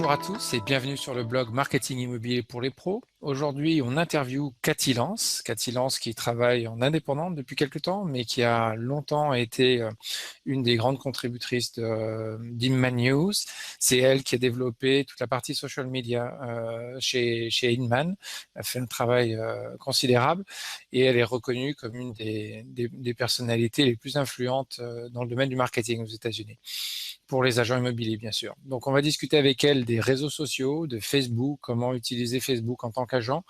Bonjour à tous et bienvenue sur le blog Marketing Immobilier pour les pros. Aujourd'hui, on interviewe Cathy Lance. Cathy Lance qui travaille en indépendante depuis quelques temps, mais qui a longtemps été une des grandes contributrices d'Imman News. C'est elle qui a développé toute la partie social media chez Inman. Elle a fait un travail considérable et elle est reconnue comme une des personnalités les plus influentes dans le domaine du marketing aux États-Unis, pour les agents immobiliers, bien sûr. Donc, on va discuter avec elle des réseaux sociaux, de Facebook, comment utiliser Facebook en tant qu'agent,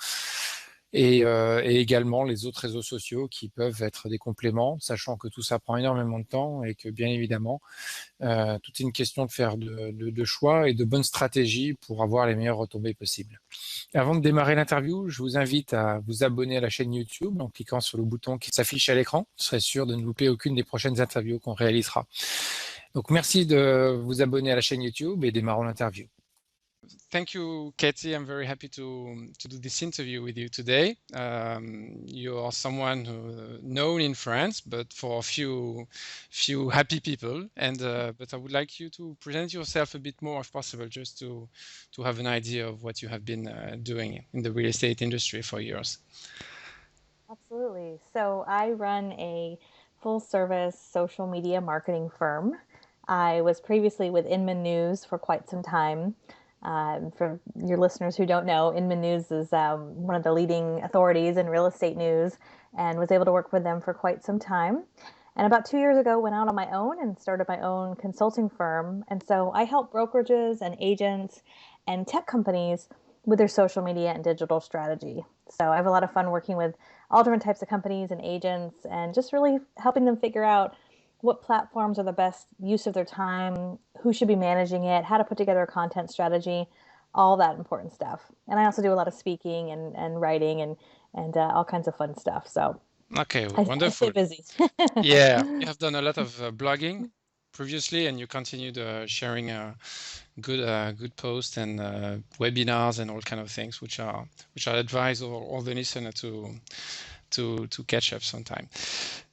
et également les autres réseaux sociaux qui peuvent être des compléments, sachant que tout ça prend énormément de temps et que, bien évidemment, tout est une question de faire de choix et de bonnes stratégies pour avoir les meilleures retombées possibles. Avant de démarrer l'interview, je vous invite à vous abonner à la chaîne YouTube en cliquant sur le bouton qui s'affiche à l'écran. Vous serez sûr de ne louper aucune des prochaines interviews qu'on réalisera. Donc, merci de vous abonner à la chaîne YouTube et démarrons l'interview. Thank you, Katie. I'm very happy to do this interview with you today. You are someone known in France, but for a few happy people. And but I would like you to present yourself a bit more, if possible, just to have an idea of what you have been doing in the real estate industry for years. Absolutely. So I run a full-service social media marketing firm. I was previously with Inman News for quite some time. For your listeners who don't know, Inman News is one of the leading authorities in real estate news, and was able to work with them for quite some time. And about 2 years ago, went out on my own and started my own consulting firm. And so I help brokerages and agents and tech companies with their social media and digital strategy. So I have a lot of fun working with all different types of companies and agents, and just really helping them figure out what platforms are the best use of their time, who should be managing it, how to put together a content strategy, all that important stuff. And I also do a lot of speaking and writing and all kinds of fun stuff. So Okay, I wonderful. stay busy. Yeah, you have done a lot of blogging previously, and you continued sharing good posts and webinars and all kind of things, which I advise all the listener to catch up sometime.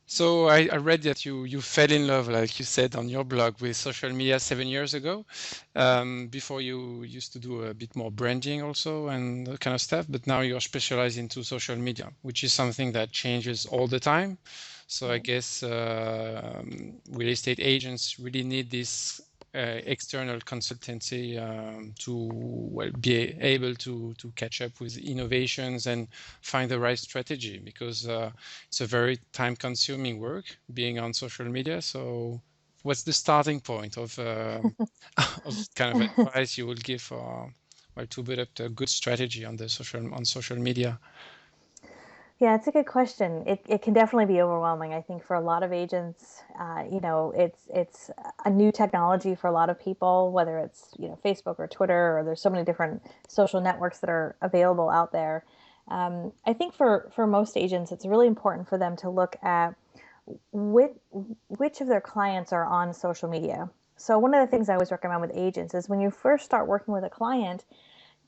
So I read that you fell in love, like you said on your blog, with social media 7 years ago. Before you used to do a bit more branding also and that kind of stuff, but now you're specialized into social media, which is something that changes all the time. So I guess real estate agents really need this external consultancy to be able to catch up with innovations and find the right strategy, because it's a very time-consuming work being on social media. So what's the starting point of kind of advice you would give for to build up a good strategy on social media? Yeah, it's a good question. It can definitely be overwhelming. I think for a lot of agents, it's a new technology for a lot of people, whether it's Facebook or Twitter, or there's so many different social networks that are available out there. I think for most agents, it's really important for them to look at which of their clients are on social media. So one of the things I always recommend with agents is when you first start working with a client,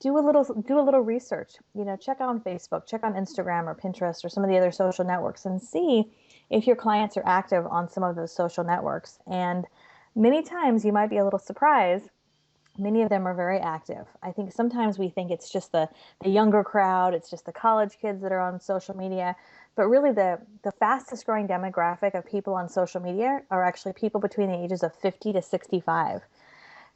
do a little research. Check on Facebook, check on Instagram or Pinterest or some of the other social networks, and see if your clients are active on some of those social networks. And many times you might be a little surprised. Many of them are very active. I think sometimes we think it's just the younger crowd, it's just the college kids that are on social media, but really the fastest growing demographic of people on social media are actually people between the ages of 50 to 65.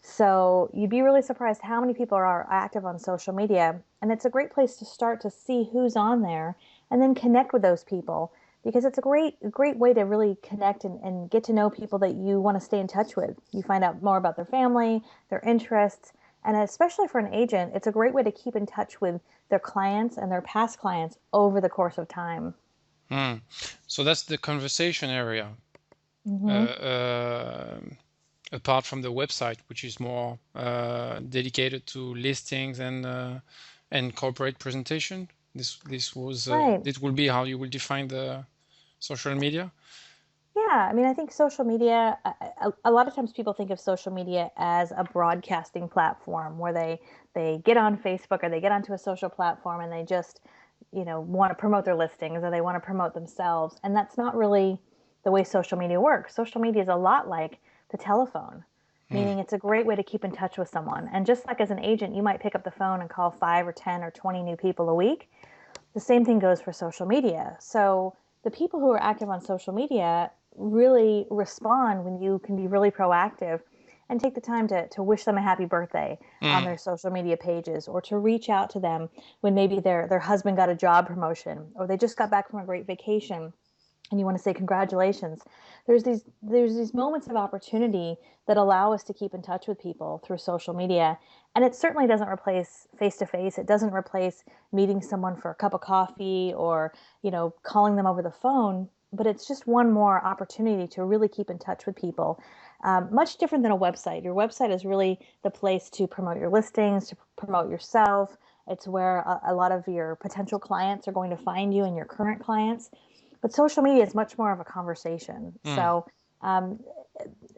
So you'd be really surprised how many people are active on social media. And it's a great place to start to see who's on there and then connect with those people, because it's a great way to really connect and get to know people that you want to stay in touch with. You find out more about their family, their interests, and especially for an agent, it's a great way to keep in touch with their clients and their past clients over the course of time. So that's the conversation area. Apart from the website, which is more dedicated to listings and corporate presentation, this will be how you will define the social media. Yeah, I mean, I think social media, a lot of times people think of social media as a broadcasting platform where they get on Facebook or they get onto a social platform and they just, want to promote their listings or they want to promote themselves. And that's not really the way social media works. Social media is a lot like the telephone. Mm. meaning it's a great way to keep in touch with someone. And just like as an agent, you might pick up the phone and call 5 or 10 or 20 new people a week. The same thing goes for social media. So the people who are active on social media really respond when you can be really proactive and take the time to wish them a happy birthday on Mm. their social media pages, or to reach out to them when maybe their husband got a job promotion, or they just got back from a great vacation and you want to say congratulations. There's these moments of opportunity that allow us to keep in touch with people through social media. And it certainly doesn't replace face to face. It doesn't replace meeting someone for a cup of coffee, or calling them over the phone, but it's just one more opportunity to really keep in touch with people. Much different than a website. Your website is really the place to promote your listings, to promote yourself. It's where a lot of your potential clients are going to find you, and your current clients. But social media is much more of a conversation. Mm. So um,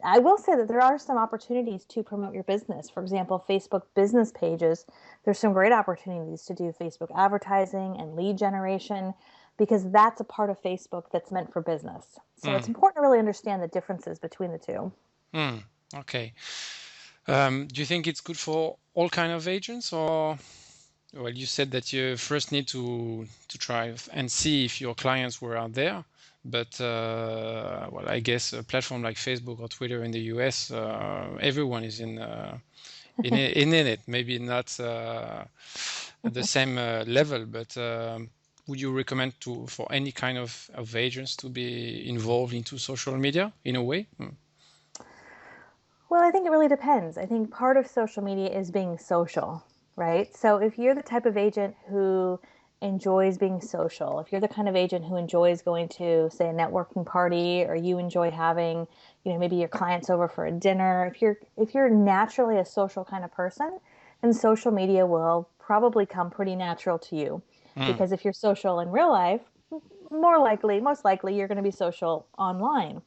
I will say that there are some opportunities to promote your business. For example, Facebook business pages, there's some great opportunities to do Facebook advertising and lead generation, because that's a part of Facebook that's meant for business. So it's Mm. important to really understand the differences between the two. Mm. Okay. Do you think it's good for all kind of agents, or well, you said that you first need to try and see if your clients were out there, but well, I guess a platform like Facebook or Twitter in the US, everyone is in it. Maybe not at the same level, but would you recommend for any kind of agents to be involved into social media in a way? Mm. Well, I think it really depends. I think part of social media is being social, right? So if you're the type of agent who enjoys being social, if you're the kind of agent who enjoys going to, say, a networking party, or you enjoy having, maybe your clients over for a dinner, if you're naturally a social kind of person, then social media will probably come pretty natural to you. Mm. Because if you're social in real life, most likely you're going to be social online.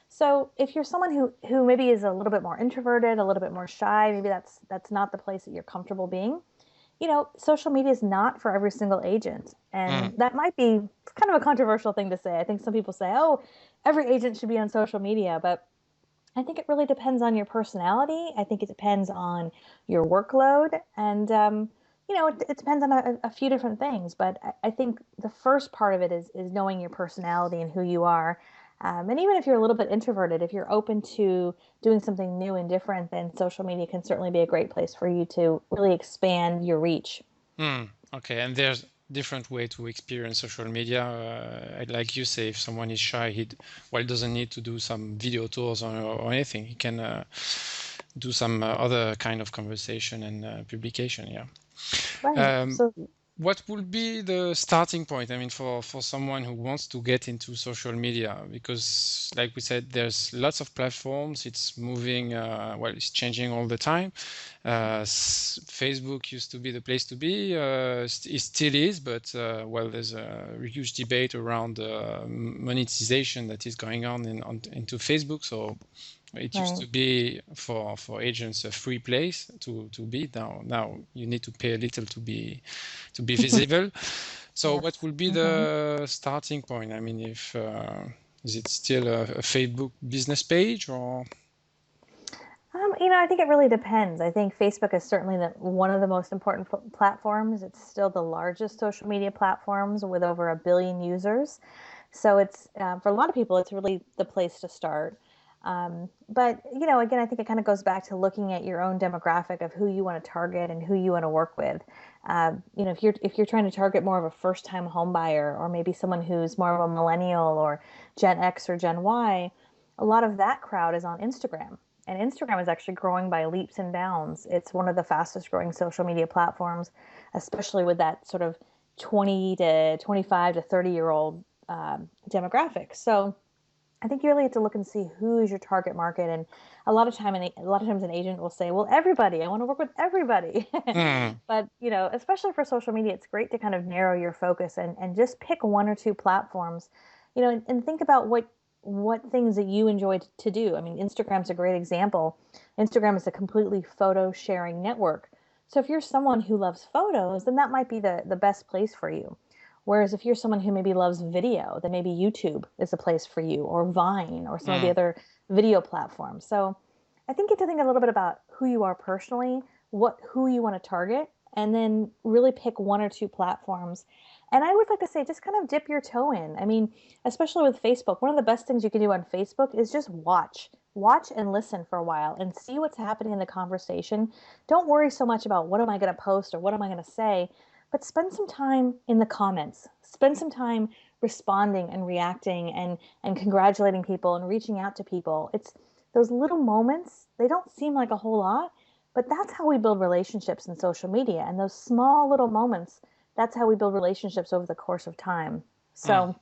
So if you're someone who maybe is a little bit more introverted, a little bit more shy, maybe that's not the place that you're comfortable being. Social media is not for every single agent. Mm. And that might be kind of a controversial thing to say. I think some people say, "Oh, every agent should be on social media," but I think it really depends on your personality. I think it depends on your workload, and it depends on a few different things. But I think the first part of it is knowing your personality and who you are. And even if you're a little bit introverted, if you're open to doing something new and different, then social media can certainly be a great place for you to really expand your reach. Mm. Okay, and there's different way to experience social media. Like you say, if someone is shy, well, doesn't need to do some video tours or anything. He can do some other kind of conversation and publication. Yeah. Right. Um, So what would be the starting point? I mean, for someone who wants to get into social media, because like we said, there's lots of platforms. It's moving, well, it's changing all the time. Facebook used to be the place to be. It still is, but well, there's a huge debate around monetization that is going on into Facebook. So it used right. to be for agents a free place to be. Now you need to pay a little to be visible. So what Yes. will be the starting point? I mean, if is it still a Facebook business page or? I think it really depends. I think Facebook is certainly one of the most important platforms. It's still the largest social media platforms with over 1 billion users. So it's for a lot of people, it's really the place to start. But again, I think it kind of goes back to looking at your own demographic of who you want to target and who you want to work with. If you're trying to target more of a first-time home buyer, or maybe someone who's more of a millennial or Gen X or Gen Y, a lot of that crowd is on Instagram. And Instagram is actually growing by leaps and bounds. It's one of the fastest growing social media platforms, especially with that sort of 20 to 25 to 30-year-old demographic. So I think you really have to look and see who is your target market. And a lot of times an agent will say, "Well, everybody. I want to work with everybody." Hmm. But especially for social media, it's great to kind of narrow your focus and just pick one or two platforms, and think about what things that you enjoy to do. I mean, Instagram's a great example. Instagram is a completely photo sharing network. So if you're someone who loves photos, then that might be the best place for you. Whereas if you're someone who maybe loves video, then maybe YouTube is a place for you, or Vine, or some of the Hmm. other video platforms. So I think you have to think a little bit about who you are personally, who you want to target, and then really pick one or two platforms. And I would like to say, just kind of dip your toe in. I mean, especially with Facebook, one of the best things you can do on Facebook is just watch and listen for a while and see what's happening in the conversation. Don't worry so much about what am I going to post or what am I going to say, but spend some time in the comments. Spend some time responding and reacting and congratulating people and reaching out to people. It's those little moments, they don't seem like a whole lot, but that's how we build relationships in social media. And those small little moments, that's how we build relationships over the course of time. Mm. So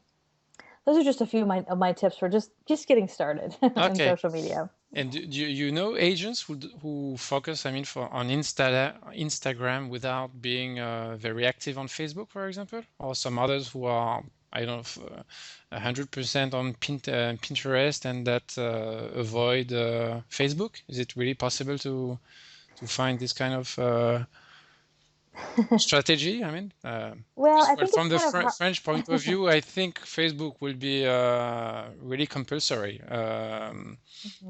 those are just a few of my tips for just getting started in Okay. social media. And do you know agents who focus, I mean, on Instagram without being very active on Facebook, for example, or some others who are, I don't know, 100% on Pinterest and that avoid Facebook? Is it really possible to find this kind of strategy? I mean, Well, I well, think it's from the kind of hard. French point of view, I think Facebook will be really compulsory. Mhm.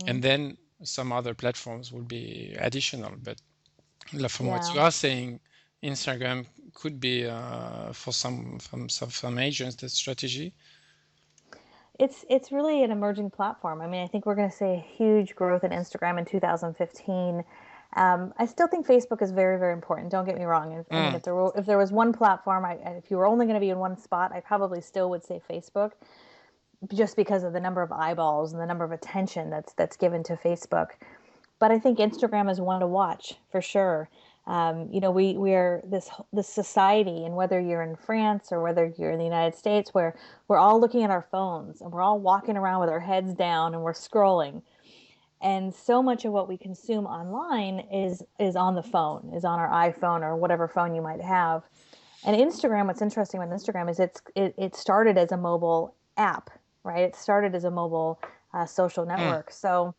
And then some other platforms will be additional. But from what Yeah. you are saying, Instagram could be for some agents the strategy. It's really an emerging platform. I mean, I think we're going to see a huge growth in Instagram in 2015. I still think Facebook is very, very important. Don't get me wrong. I mean, Mm, if there was one platform, if you were only going to be in one spot, I probably still would say Facebook, just because of the number of eyeballs and the number of attention that's given to Facebook. But I think Instagram is one to watch for sure. We are this society, and whether you're in France or whether you're in the United States, where we're all looking at our phones and we're all walking around with our heads down and we're scrolling. And so much of what we consume online is on the phone, is on our iPhone or whatever phone you might have. And Instagram, what's interesting about Instagram is it started as a mobile app, right? It started as a mobile social mm, network. So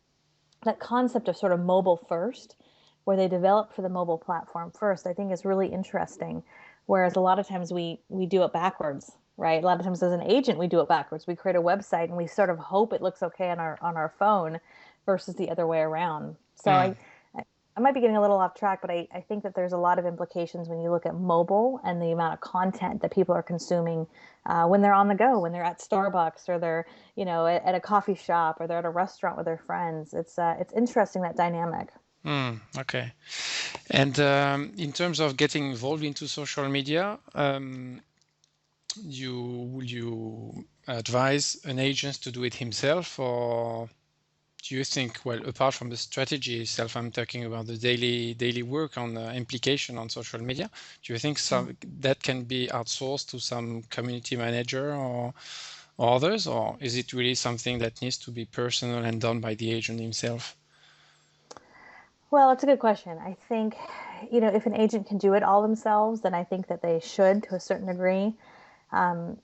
that concept of sort of mobile first, where they develop for the mobile platform first, I think is really interesting. Whereas a lot of times we do it backwards, right? A lot of times as an agent we do it backwards. We create a website and we sort of hope it looks okay on our phone versus the other way around. So mm. I might be getting a little off track, but I think that there's a lot of implications when you look at mobile and the amount of content that people are consuming when they're on the go, when they're at Starbucks or they're, at a coffee shop or they're at a restaurant with their friends. It's interesting, that dynamic. Okay. And in terms of getting involved into social media, would you advise an agent to do it himself, or do you think, well, apart from the strategy itself, I'm talking about the daily work on implication on social media. Do you think some that can be outsourced to some community manager or others, or is it really something that needs to be personal and done by the agent himself? Well, it's a good question. I think, if an agent can do it all themselves, then I think that they should to a certain degree. Um,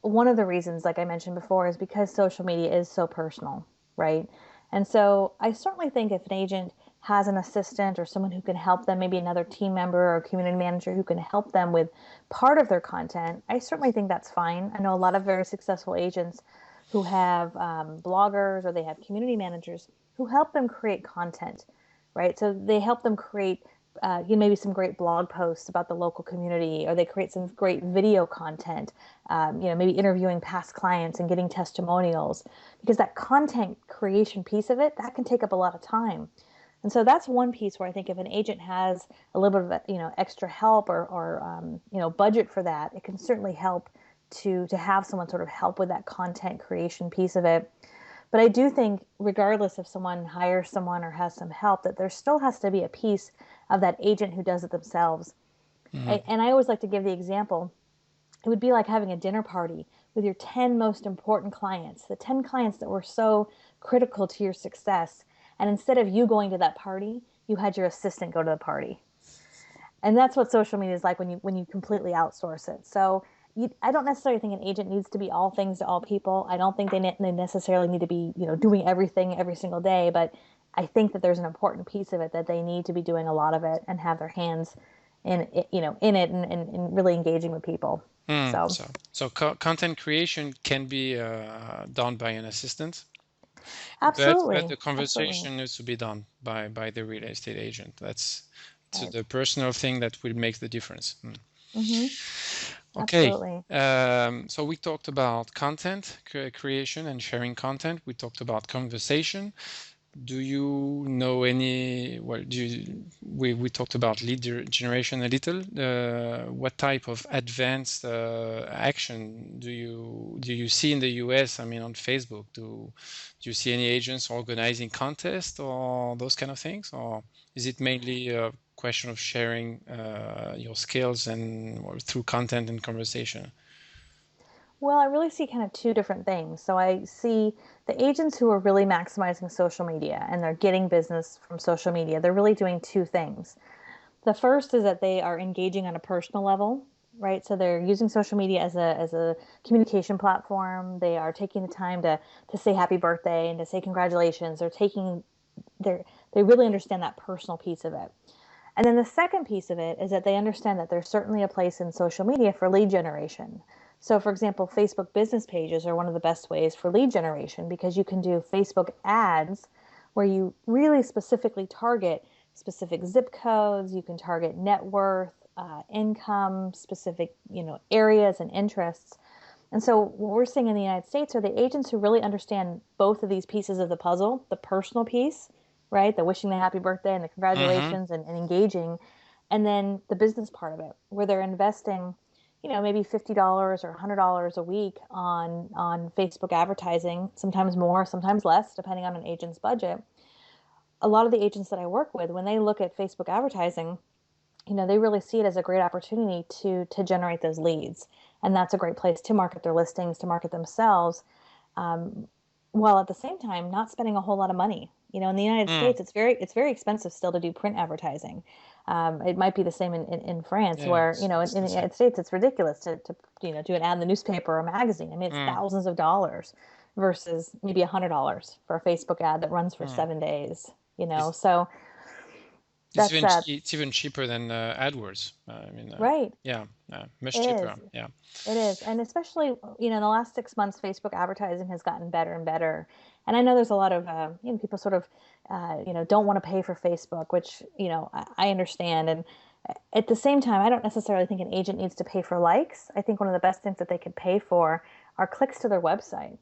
One of the reasons, like I mentioned before, is because social media is so personal, right? And so I certainly think if an agent has an assistant or someone who can help them, maybe another team member or community manager who can help them with part of their content, I certainly think that's fine. I know a lot of very successful agents who have bloggers or they have community managers who help them create content, right? So they help them create maybe some great blog posts about the local community, or they create some great video content, maybe interviewing past clients and getting testimonials, because that content creation piece of it, that can take up a lot of time. And so that's one piece where I think if an agent has a little bit of extra help or budget for that, it can certainly help to have someone sort of help with that content creation piece of it. But I do think, regardless if someone hires someone or has some help, that there still has to be a piece of that agent who does it themselves. Mm, And I always like to give the example. It would be like having a dinner party with your 10 most important clients, the 10 clients that were so critical to your success. And instead of you going to that party, you had your assistant go to the party. And that's what social media is like when you completely outsource it. So I don't necessarily think an agent needs to be all things to all people. I don't think they necessarily need to be doing everything every single day. But I think that there's an important piece of it that they need to be doing a lot of it and have their hands in it and really engaging with people. So So content creation can be done by an assistant. But Absolutely. the Absolutely. conversation needs to be done by the real estate agent. That's Right. the personal thing that will make the difference. Mm-hmm. Okay. Absolutely. So we talked about content creation and sharing content. We talked about conversation. Do you know any, well, we talked about lead generation a little. What type of advanced action do you see in the US? I mean, on Facebook, do you see any agents organizing contests or those kind of things? Or is it mainly a question of sharing your skills and or through content and conversation? Well, I really see kind of two different things. So I see the agents who are really maximizing social media and they're getting business from social media. They're really doing two things. The first is that they are engaging on a personal level, right? So they're using social media as a communication platform. They are taking the time to say happy birthday and to say congratulations. They really understand that personal piece of it. And then the second piece of it is that they understand that there's certainly a place in social media for lead generation. So, for example, Facebook business pages are one of the best ways for lead generation because you can do Facebook ads where you really specifically target specific zip codes, you can target net worth, income, specific, areas and interests. And so what we're seeing in the United States are the agents who really understand both of these pieces of the puzzle, the personal piece, right? The wishing the happy birthday and the Mm-hmm. congratulations and engaging, and then the business part of it, where they're investing, maybe $50 or $100 a week on Facebook advertising, sometimes more, sometimes less, depending on an agent's budget. A lot of the agents that I work with, when they look at Facebook advertising, they really see it as a great opportunity to generate those leads, and that's a great place to market their listings, to market themselves, while at the same time not spending a whole lot of money. In the United Mm. States, it's very expensive still to do print advertising. It might be the same in France, Yeah, where it's in the the same. United States it's ridiculous to do an ad in the newspaper or magazine. I mean, it's Mm. thousands of dollars versus maybe $100 for a Facebook ad that runs for Mm. 7 days. It's, So it's that's even it's even cheaper than AdWords. I mean, right. yeah, much It cheaper. is. Yeah. It is. And especially, in the last 6 months, Facebook advertising has gotten better and better. And I know there's a lot of, people sort of, don't want to pay for Facebook, which, I understand. And at the same time, I don't necessarily think an agent needs to pay for likes. I think one of the best things that they could pay for are clicks to their website.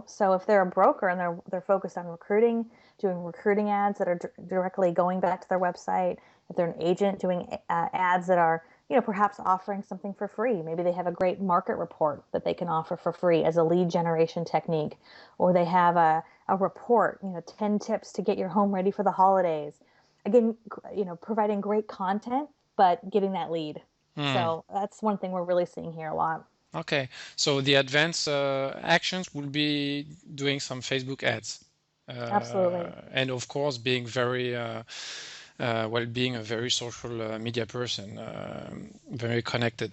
So if they're a broker and they're focused on recruiting, doing recruiting ads that are directly going back to their website, if they're an agent doing ads that are perhaps offering something for free. Maybe they have a great market report that they can offer for free as a lead generation technique, or they have a report, 10 tips to get your home ready for the holidays. Again, providing great content, but getting that lead. Mm. So that's one thing we're really seeing here a lot. Okay. So the advanced actions will be doing some Facebook ads, Absolutely. and of course being very well, being a very social media person, very connected.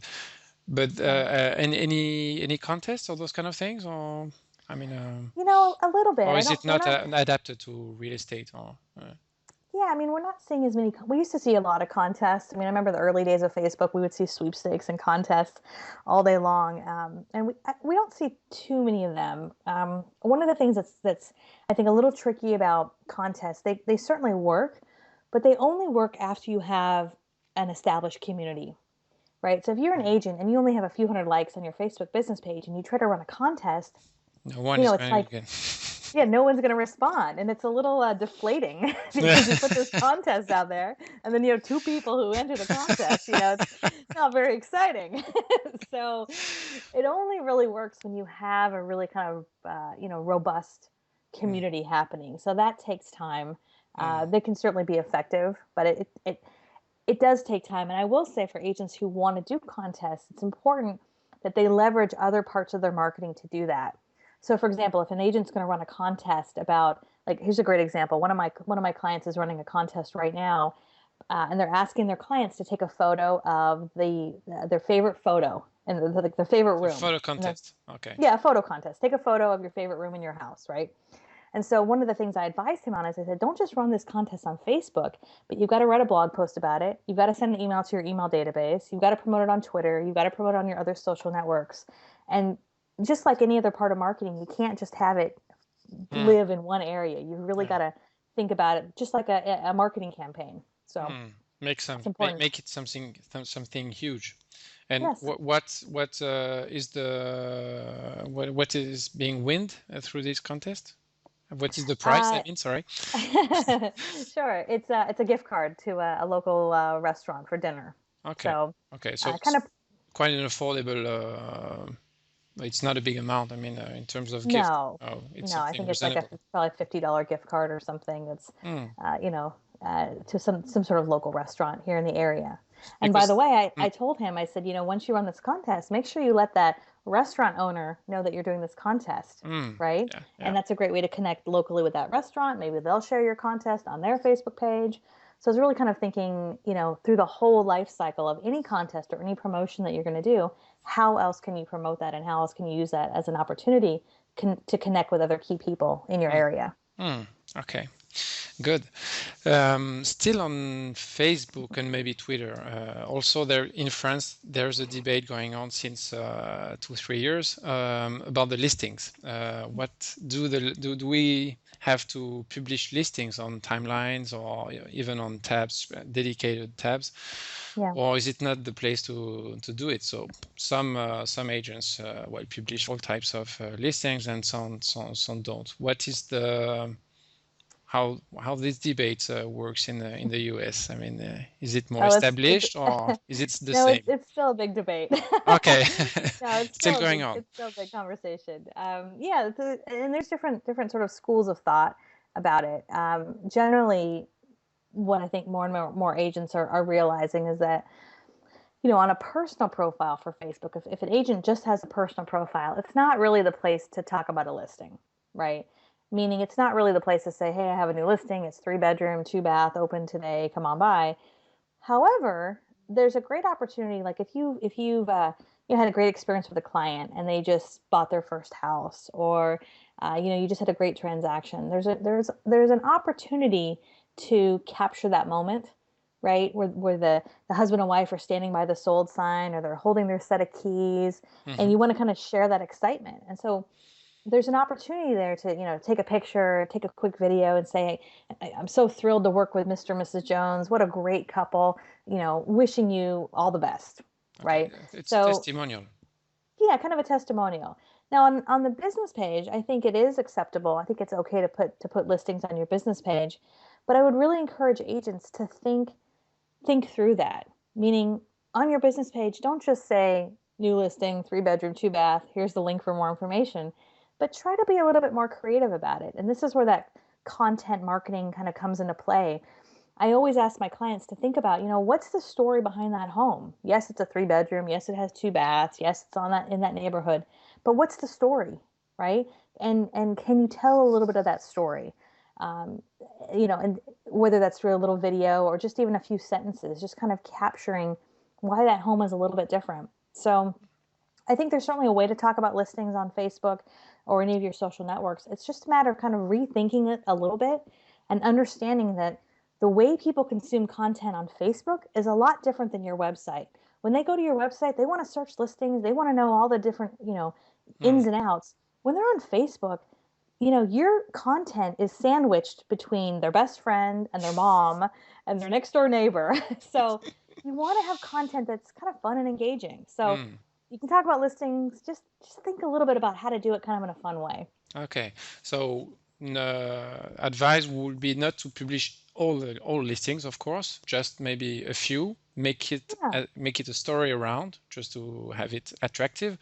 But Right. any contests or those kind of things, or I mean, A little bit. or I is don't, it we're not not adapted to real estate? Or Yeah, I mean, we're not seeing as many. We used to see a lot of contests. I mean, I remember the early days of Facebook. We would see sweepstakes and contests all day long, and we don't see too many of them. One of the things that's I think a little tricky about contests. They certainly work, but they only work after you have an established community, right? So if you're an agent and you only have a few hundred likes on your Facebook business page and you try to run a contest, no one is it's going like, again. yeah, no one's going to respond. And it's a little deflating because you put this contest out there and then you have two people who enter the contest. It's not very exciting. So it only really works when you have a really kind of, robust Mm, community happening. So that takes time. mm, They can certainly be effective, but it does take time. And I will say for agents who want to do contests, it's important that they leverage other parts of their marketing to do that. So, for example, if an agent's going to run a contest about, like, here's a great example. One of my clients is running a contest right now, and they're asking their clients to take a photo of their favorite photo in like their favorite a room. photo And they're contest. Okay. Yeah, a photo contest. Take a photo of your favorite room in your house, right? And so one of the things I advised him on is I said, don't just run this contest on Facebook, but you've got to write a blog post about it. You've got to send an email to your email database. You've got to promote it on Twitter. You've got to promote it on your other social networks. And just like any other part of marketing, you can't just have it Mm. live in one area. You've really Yeah. got to think about it just like a marketing campaign. So Mm. it's important. Make it something huge. And Yes. what is what is being won through this contest? What is the prize? I Uh, mean, sorry. sure. It's a gift card to a local restaurant for dinner. Okay. So Okay. So kind it's of quite an affordable. It's not a big amount. I mean, in terms of gift. no, Oh, it's no. I something think it's like a reasonable. probably $50 gift card or something. That's Mm. you know to some sort of local restaurant here in the area. And by the Because way, mm, I told him, I said, once you run this contest, make sure you let that restaurant owner know that you're doing this contest, right? yeah, And yeah. that's a great way to connect locally with that restaurant. Maybe they'll share your contest on their Facebook page. So it's really kind of thinking, through the whole life cycle of any contest or any promotion that you're going to do, how else can you promote that and how else can you use that as an opportunity to connect with other key people in your Mm, area? okay. Good. Still on Facebook and maybe Twitter. Also, there in France, there's a debate going on since 2, 3 years about the listings. What do we have to publish listings on timelines or even on tabs, dedicated tabs, Yeah. or is it not the place to do it? So some agents will publish all types of listings and some don't. What is the how this debate works in the US? I mean, is it more Oh, it's established or is it the no, same? it's still a big debate. Okay, No, it's still still a going big on. it's still a big conversation. Yeah, and there's different sort of schools of thought about it. Generally, what I think more and more agents are realizing is that, on a personal profile for Facebook, if an agent just has a personal profile, it's not really the place to talk about a listing, right? Meaning it's not really the place to say, hey, I have a new listing. It's 3 bedroom, 2 bath, open today. Come on by. However, there's a great opportunity. Like if you've had a great experience with a client and they just bought their first house, or you just had a great transaction. There's an opportunity to capture that moment, right? Where the husband and wife are standing by the sold sign, or they're holding their set of keys, and Hmm. you want to kind of share that excitement. And so there's an opportunity there to take a picture, take a quick video, and say, I'm so thrilled to work with Mr. and Mrs. Jones. What a great couple. Wishing you all the best, Okay, right? it's a So testimonial. yeah, kind of a testimonial. Now on the business page, I think it is acceptable. I think it's okay to put listings on your business page, but I would really encourage agents to think through that. Meaning, on your business page, don't just say new listing, 3 bedroom, 2 bath, here's the link for more information, but try to be a little bit more creative about it. And this is where that content marketing kind of comes into play. I always ask my clients to think about, what's the story behind that home? Yes, it's a 3 bedroom. Yes, it has 2 baths. Yes, it's on that in that neighborhood. But what's the story, right? And can you tell a little bit of that story? Um, and whether that's through a little video or just even a few sentences, just kind of capturing why that home is a little bit different. So I think there's certainly a way to talk about listings on Facebook or any of your social networks. It's just a matter of kind of rethinking it a little bit and understanding that the way people consume content on Facebook is a lot different than your website. When they go to your website, they want to search listings, they want to know all the different, Hmm. ins and outs. When they're on Facebook, your content is sandwiched between their best friend and their mom and their next door neighbor. So you want to have content that's kind of fun and engaging. So Hmm. you can talk about listings. Just think a little bit about how to do it kind of in a fun way. Okay, so advice would be not to publish all listings, of course, just maybe a few. Yeah, Make it a story around, just to have it attractive,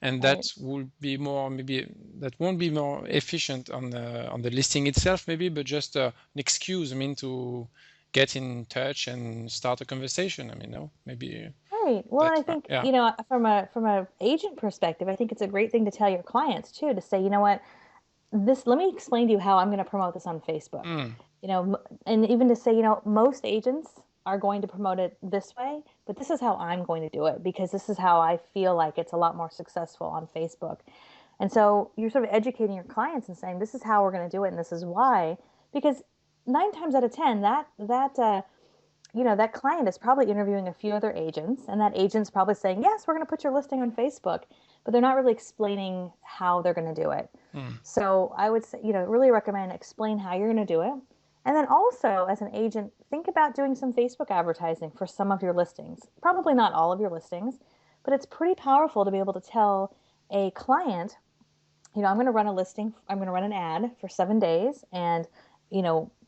and right. that will be more maybe that won't be more efficient on the listing itself, maybe, but just an excuse. I mean, to get in touch and start a conversation. I mean, no, maybe Right. Well, and I that's think, yeah. from a agent perspective, I think it's a great thing to tell your clients too, to say, let me explain to you how I'm going to promote this on Facebook. Mm, And even to say, most agents are going to promote it this way, but this is how I'm going to do it because this is how I feel like it's a lot more successful on Facebook. And so you're sort of educating your clients and saying, this is how we're going to do it and this is why. Because 9 times out of 10, that that client is probably interviewing a few other agents, and that agent's probably saying, yes, we're going to put your listing on Facebook, but they're not really explaining how they're going to do it. Mm. So I would say, really recommend explain how you're going to do it. And then also, as an agent, think about doing some Facebook advertising for some of your listings. Probably not all of your listings, but it's pretty powerful to be able to tell a client, I'm going to run a listing, I'm going to run an ad for 7 days, and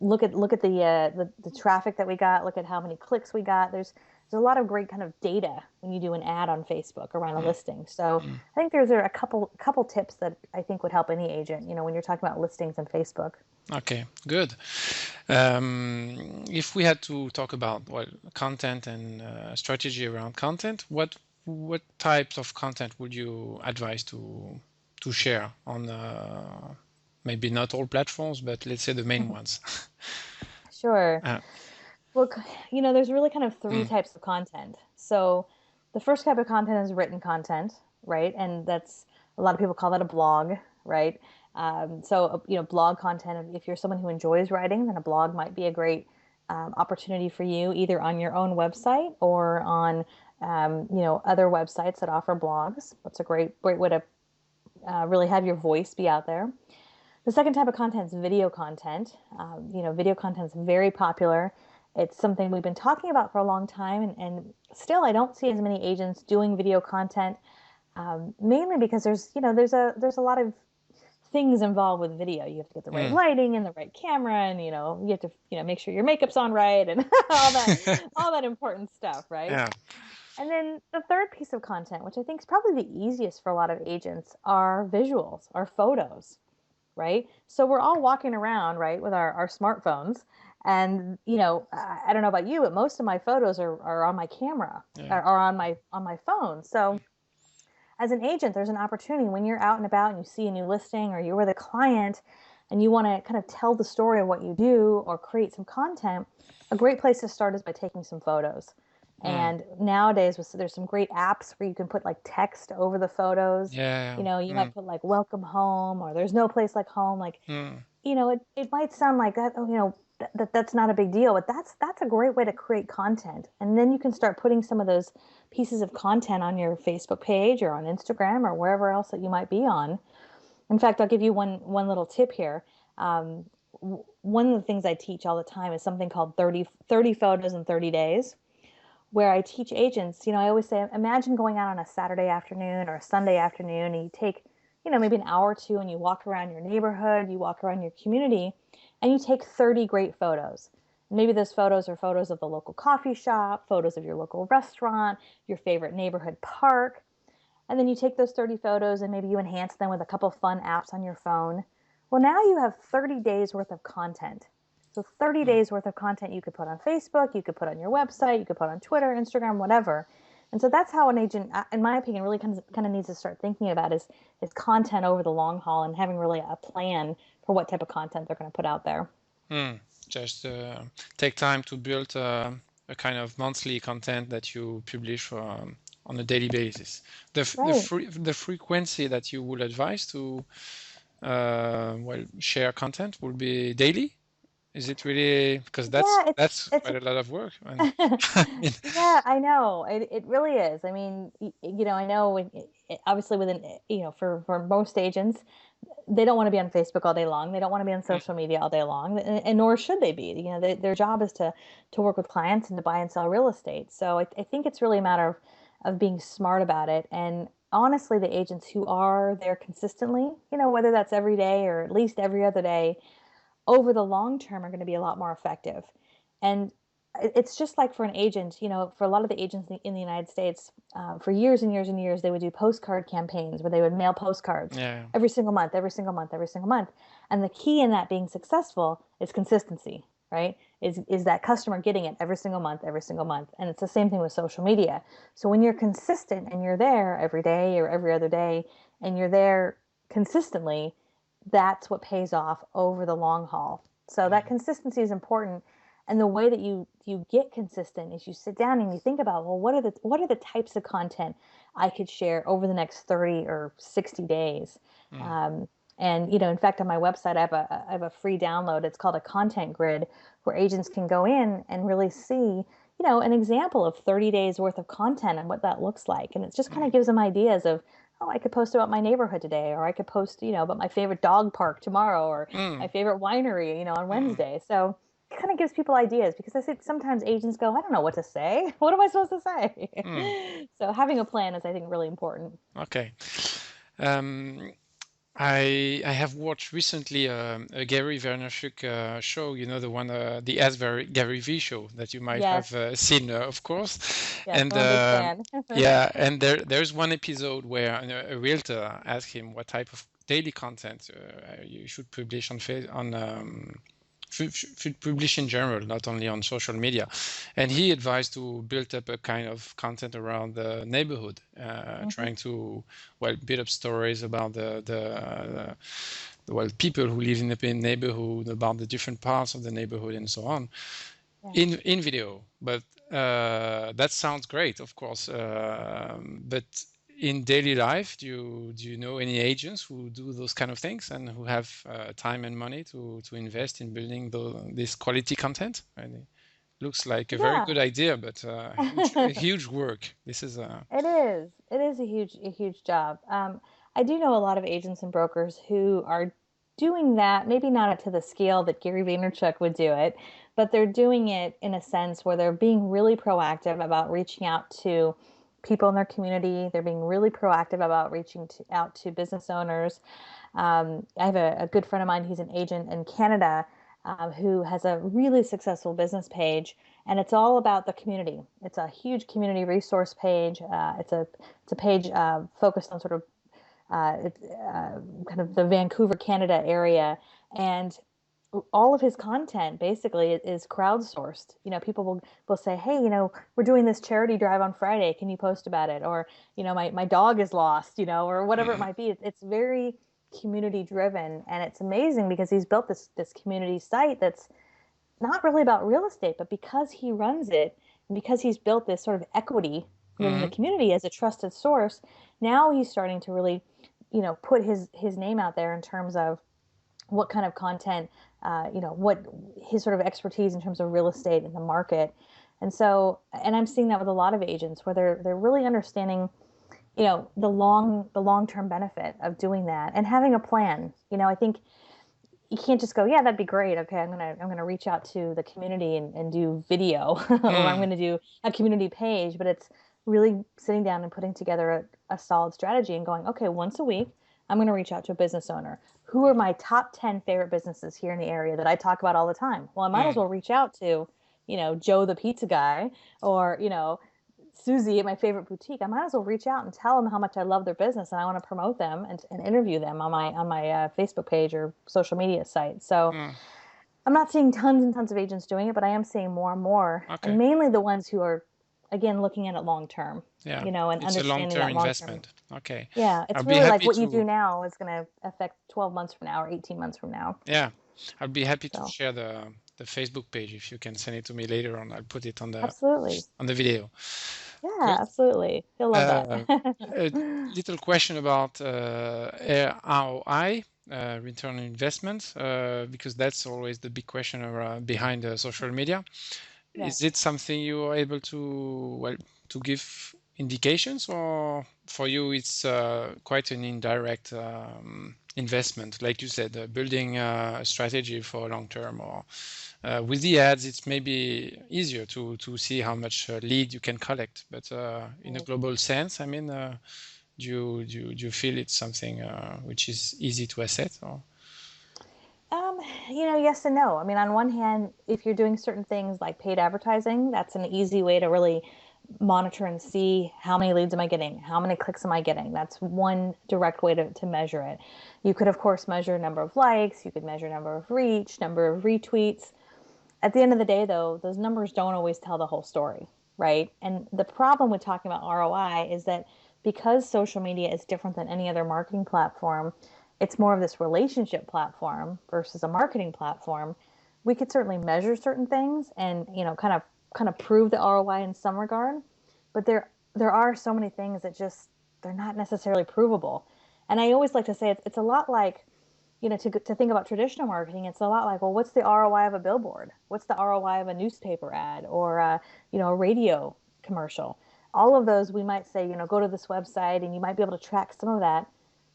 look at the traffic that we got, look at how many clicks we got. There's a lot of great kind of data when you do an ad on Facebook around a Mm. listing. So Mm. I think there's a couple tips that I think would help any agent, when you're talking about listings on Facebook. Okay, good. If we had to talk about content and strategy around content, what types of content would you advise to share on maybe not all platforms, but let's say the main ones? Sure. Uh, Well, there's really kind of three mm, types of content. So the first type of content is written content, right? And that's a lot of people call that a blog, right? So, blog content, if you're someone who enjoys writing, then a blog might be a great opportunity for you, either on your own website or on, other websites that offer blogs. That's a great way to really have your voice be out there. The second type of content is video content. Video content is very popular. It's something we've been talking about for a long time, and still I don't see as many agents doing video content, mainly because there's a lot of things involved with video. You have to get the right mm. lighting and the right camera, and you have to make sure your makeup's on right and all that important stuff, right? Yeah. And then the third piece of content, which I think is probably the easiest for a lot of agents, are visuals, are photos, right? So we're all walking around, right, with our smartphones. And, I don't know about you, but most of my photos are on my camera Yeah. or on my phone. So as an agent, there's an opportunity when you're out and about and you see a new listing or you're with a client and you want to kind of tell the story of what you do or create some content. A great place to start is by taking some photos. Mm. And nowadays, there's some great apps where you can put like text over the photos. Yeah. You Mm. might put like welcome home, or there's no place like home. Like, Mm. it might sound like that, that's not a big deal, but that's a great way to create content. And then you can start putting some of those pieces of content on your Facebook page or on Instagram or wherever else that you might be on. In fact, I'll give you one little tip here. Um, One of the things I teach all the time is something called 30 photos in 30 days, where I teach agents, I always say, imagine going out on a Saturday afternoon or a Sunday afternoon and you take, maybe an hour or two and you walk around your neighborhood, you walk around your community, and you take 30 great photos. Maybe those photos are photos of the local coffee shop, photos of your local restaurant, your favorite neighborhood park. And then you take those 30 photos and maybe you enhance them with a couple fun apps on your phone. Well, now you have 30 days worth of content. So 30 Mm. days worth of content you could put on Facebook, you could put on your website, you could put on Twitter, Instagram, whatever. And so that's how an agent, in my opinion, really kind of needs to start thinking about is content over the long haul and having really a plan for what type of content they're going to put out there. Mm. Just take time to build a kind of monthly content that you publish on a daily basis. Right. The frequency that you would advise to share content will be daily. Is it really, because Yeah, that's it's quite a lot of work. And Yeah, I know. It really is. I mean, I know obviously within, for most agents, they don't want to be on Facebook all day long. They don't want to be on Mm. social media all day long, and nor should they be. Their job is to work with clients and to buy and sell real estate. So I think it's really a matter of being smart about it. And honestly, the agents who are there consistently, whether that's every day or at least every other day, over the long term are going to be a lot more effective. And it's just like for an agent, for a lot of the agents in the United States, for years and years and years, they would do postcard campaigns where they would mail postcards Yeah. every single month, every single month, every single month. And the key in that being successful is consistency, right? Is that customer getting it every single month, every single month. And it's the same thing with social media. So when you're consistent and you're there every day or every other day and you're there consistently, that's what pays off over the long haul. So that Mm. consistency is important. And the way that you get consistent is you sit down and you think about, well, what are the types of content I could share over the next 30 or 60 days? Mm. Um, And, in fact, on my website, I have a free download. It's called a content grid where agents can go in and really see, an example of 30 days worth of content and what that looks like. And it just kind of gives them ideas of, oh, I could post about my neighborhood today, or I could post, about my favorite dog park tomorrow, or my Mm, favorite winery, on mm, Wednesday. So it kind of gives people ideas because I think sometimes agents go, I don't know what to say. What am I supposed to mm. say? So having a plan is, I think, really important. Okay. Um, I have watched recently a Gary Vaynerchuk show, the one, the Gary V show that you might have Yes, seen, of course. yes, And I'm a big fan. yeah, and there's one episode where a realtor asked him what type of daily content you should publish on should publish in general, not only on social media. And he advised to build up a kind of content around the neighborhood, Hmm. trying to, well, build up stories about well, people who live in the neighborhood, about the different parts of the neighborhood, and so on, Yeah. in video. But that sounds great, of course. But in daily life, do you know any agents who do those kind of things and who have time and money to invest in building this quality content? And it looks like a very Yeah. good idea, but huge work. This is It is. It is a huge job. I do know a lot of agents and brokers who are doing that, maybe not to the scale that Gary Vaynerchuk would do it, but they're doing it in a sense where they're being really proactive about reaching out to people in their community. They're being really proactive about out to business owners. I have a good friend of mine. He's an agent in Canada who has a really successful business page, and it's all about the community. It's a huge community resource page. It's a page focused on sort of kind of the Vancouver, Canada area, and all of his content basically is crowdsourced. People will say, "Hey, we're doing this charity drive on Friday. Can you post about it?" Or, my dog is lost, or whatever it mm, might be. It's very community driven, and it's amazing because he's built this community site that's not really about real estate, but because he runs it and because he's built this sort of equity within the mm, community as a trusted source, now he's starting to really, put his name out there in terms of what kind of content, what his sort of expertise in terms of real estate in the market. And I'm seeing that with a lot of agents where they're really understanding, the long-term benefit of doing that and having a plan. I think you can't just go, yeah, that'd be great. Okay, I'm gonna reach out to the community and do video, or I'm mm, gonna do a community page. But it's really sitting down and putting together a solid strategy and going, okay, once a week, I'm gonna reach out to a business owner. Who are my top 10 favorite businesses here in the area that I talk about all the time? Well, I might as mm. well reach out to, Joe the pizza guy, or Susie at my favorite boutique. I might as well reach out and tell them how much I love their business and I want to promote them and interview them on my Facebook page or social media site. So Mm. I'm not seeing tons and tons of agents doing it, but I am seeing more and more, and Okay. mainly the ones who are, again, looking at it long term, Yeah, and it's a understanding long-term that long term. investment. Okay. Yeah, I'll it's be really like happy what you do to, now is going to affect 12 months from now or 18 months from now. yeah, I'll be happy to So share the Facebook page if you can send it to me later on. I'll put it absolutely. on the video. Yeah, Good. absolutely. You'll love that. A little question about ROI, return on investment, because that's always the big question around behind social media. Is it Yes. something you are able to, well, to give indications, or for you it's quite an indirect investment, like you said, building a strategy for long term, or with the ads, it's maybe easier to see how much lead you can collect. But in a Right. global sense, I mean, do you feel it's something which is easy to assess? Or Um, yes and no. I mean, on one hand, if you're doing certain things like paid advertising, that's an easy way to really monitor and see how many leads am I getting? How many clicks am I getting? That's one direct way to measure it. You could, of course, measure number of likes, you could measure number of reach, number of retweets. At the end of the day, though, those numbers don't always tell the whole story, right? And the problem with talking about ROI is that because social media is different than any other marketing platform, it's more of this relationship platform versus a marketing platform. We could certainly measure certain things and, kind of prove the ROI in some regard, but there are so many things that just they're not necessarily provable. And I always like to say it's a lot like to think about traditional marketing, it's a lot like, well, what's the ROI of a billboard? What's the ROI of a newspaper ad or a radio commercial? All of those we might say, go to this website and you might be able to track some of that.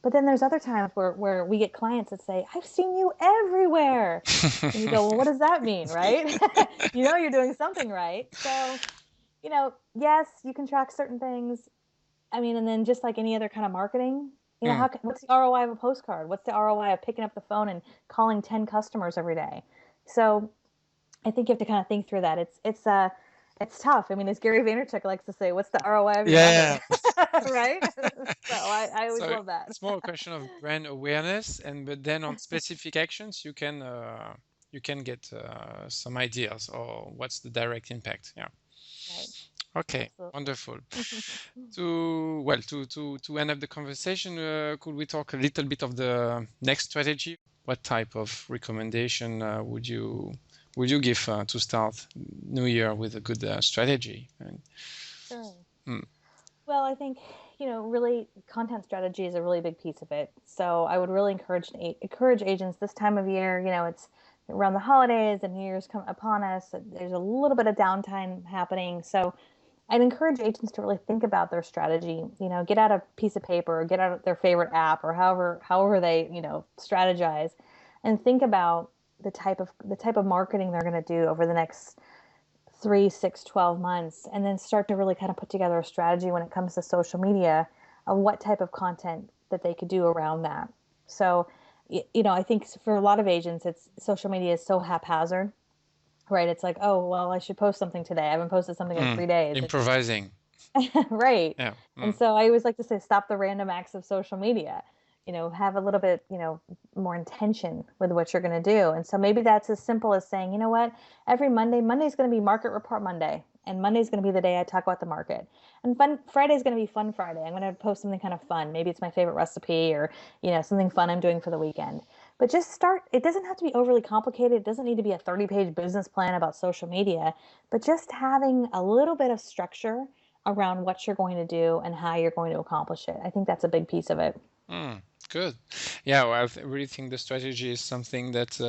But then there's other times where we get clients that say, I've seen you everywhere. And you go, well, what does that mean, right? You're doing something right. So, yes, you can track certain things. I mean, and then just like any other kind of marketing, Mm. what's the ROI of a postcard? What's the ROI of picking up the phone and calling 10 customers every day? So I think you have to kind of think through that. It's tough. I mean, as Gary Vaynerchuk likes to say, what's the ROI of your Yeah. mother? Right? So I always So love that. it's more a question of brand awareness, but then on specific actions, you can get some ideas or what's the direct impact. Yeah. Right. Okay. Absolutely. Wonderful. To end up the conversation, could we talk a little bit of the next strategy? What type of recommendation would you give to start New Year with a good strategy? Sure. Mm, Well, I think, really content strategy is a really big piece of it. So I would really encourage agents this time of year. It's around the holidays and New Year's come upon us. There's a little bit of downtime happening. So I'd encourage agents to really think about their strategy. Get out a piece of paper, or get out their favorite app, or however they, strategize, and think about the type of marketing they're going to do over the next 3, 6, 12 months, and then start to really kind of put together a strategy when it comes to social media of what type of content that they could do around that. So, I think for a lot of agents, it's social media is so haphazard, right? It's like, oh, well, I should post something today. I haven't posted something in 3 days. improvising. Right. Yeah. And so I always like to say, stop the random acts of social media. Have a little bit, more intention with what you're going to do. And so maybe that's as simple as saying, you know what, every Monday's going to be Market Report Monday, and Monday's going to be the day I talk about the market. And Friday's going to be Fun Friday. I'm going to post something kind of fun. Maybe it's my favorite recipe or, something fun I'm doing for the weekend. But just start. It doesn't have to be overly complicated. It doesn't need to be a 30-page business plan about social media, but just having a little bit of structure around what you're going to do and how you're going to accomplish it. I think that's a big piece of it. Good. Yeah, well, I really think the strategy is something that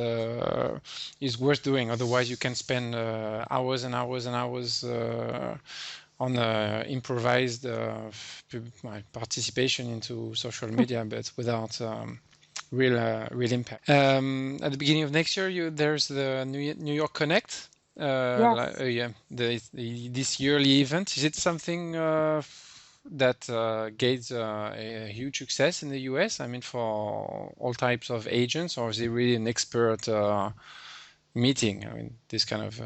is worth doing. Otherwise, you can spend hours and hours and hours on improvised participation into social media, but without real impact. At the beginning of next year, there's the New York Connect. Yes. Yeah, this yearly event. Is it something that gains a huge success in the US? I mean, for all types of agents, or is it really an expert meeting? I mean, this kind of.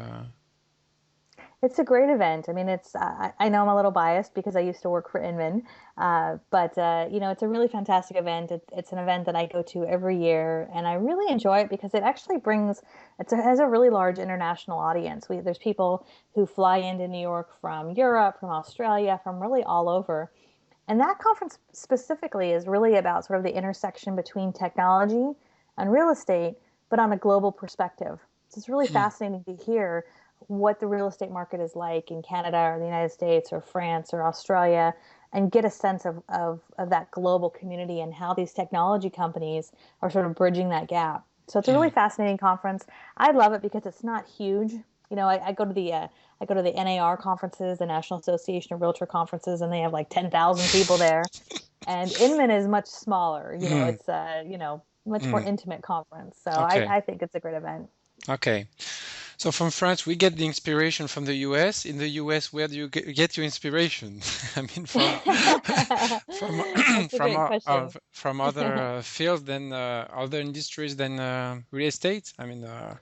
It's a great event. I mean, I know I'm a little biased because I used to work for Inman, but it's a really fantastic event. It's an event that I go to every year, and I really enjoy it because it actually has a really large international audience. There's people who fly into New York from Europe, from Australia, from really all over. And that conference specifically is really about sort of the intersection between technology and real estate, but on a global perspective. So it's really fascinating to hear what the real estate market is like in Canada or the United States or France or Australia, and get a sense of that global community and how these technology companies are sort of bridging that gap. So it's a really fascinating conference. I love it because it's not huge. I go to the NAR conferences, the National Association of Realtor conferences, and they have like 10,000 people there. And Inman is much smaller. It's much more intimate conference. So Okay. I think it's a great event. Okay. So from France, we get the inspiration from the US. In the US, where do you get your inspiration? I mean, from That's a great question. from other fields than other industries than real estate. I mean, I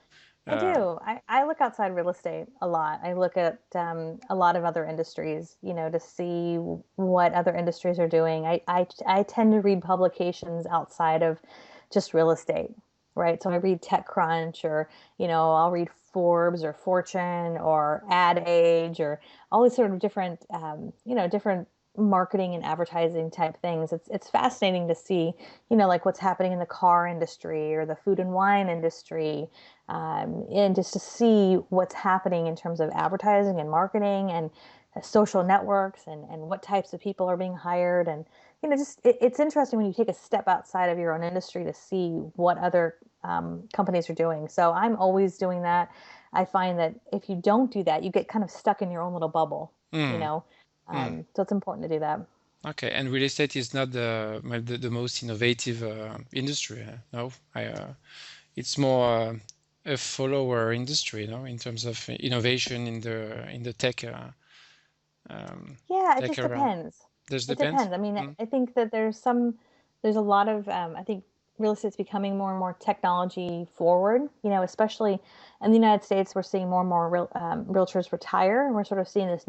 uh, do. I look outside real estate a lot. I look at a lot of other industries, to see what other industries are doing. I tend to read publications outside of just real estate, right? So I read TechCrunch, or, I'll read Forbes or Fortune or Ad Age, or all these sort of different, different marketing and advertising type things. It's fascinating to see, like what's happening in the car industry or the food and wine industry, and just to see what's happening in terms of advertising and marketing and social networks, and what types of people are being hired. And just it's interesting when you take a step outside of your own industry to see what other companies are doing. So I'm always doing that. I find that if you don't do that, you get kind of stuck in your own little bubble, you Mm, know. mm. So it's important to do that. Okay, and real estate is not the most innovative industry. No, it's more a follower industry, no, in terms of innovation in the tech Yeah, it tech just around. depends. Does It depends? depends. I mean, Mm, I think that there's a lot of, I think real estate's becoming more and more technology forward, especially in the United States, we're seeing more and more realtors retire, and we're sort of seeing this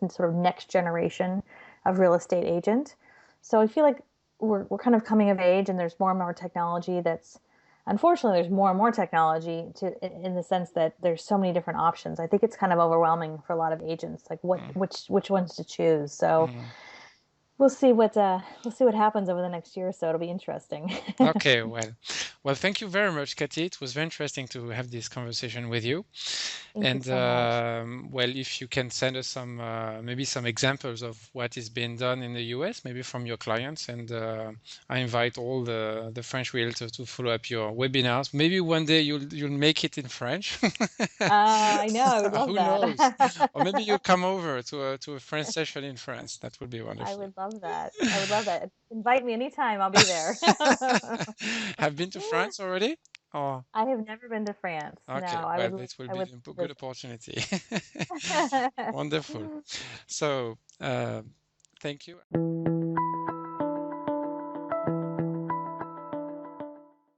sort of next generation of real estate agent. So I feel like we're kind of coming of age, and there's more and more technology that's, unfortunately, there's more and more technology in the sense that there's so many different options. I think it's kind of overwhelming for a lot of agents, like mm, which ones to choose. So mm. we'll see what happens over the next year or so. It'll be interesting. Okay, well, thank you very much, Katie. It was very interesting to have this conversation with you. Thank you And so much. well, if you can send us some maybe some examples of what is being done in the US, maybe from your clients, and I invite all the French realtors to follow up your webinars. Maybe one day you'll make it in French. I know. I would love Who knows? Or that. maybe you'll come over to a French session in France. That would be I wonderful. would love that. I would love that. Invite me anytime. I'll be there. Have been to France already? Oh, I have never been to France. No, okay. I Well, would it will I be would a good visit. opportunity. Wonderful. So, thank you.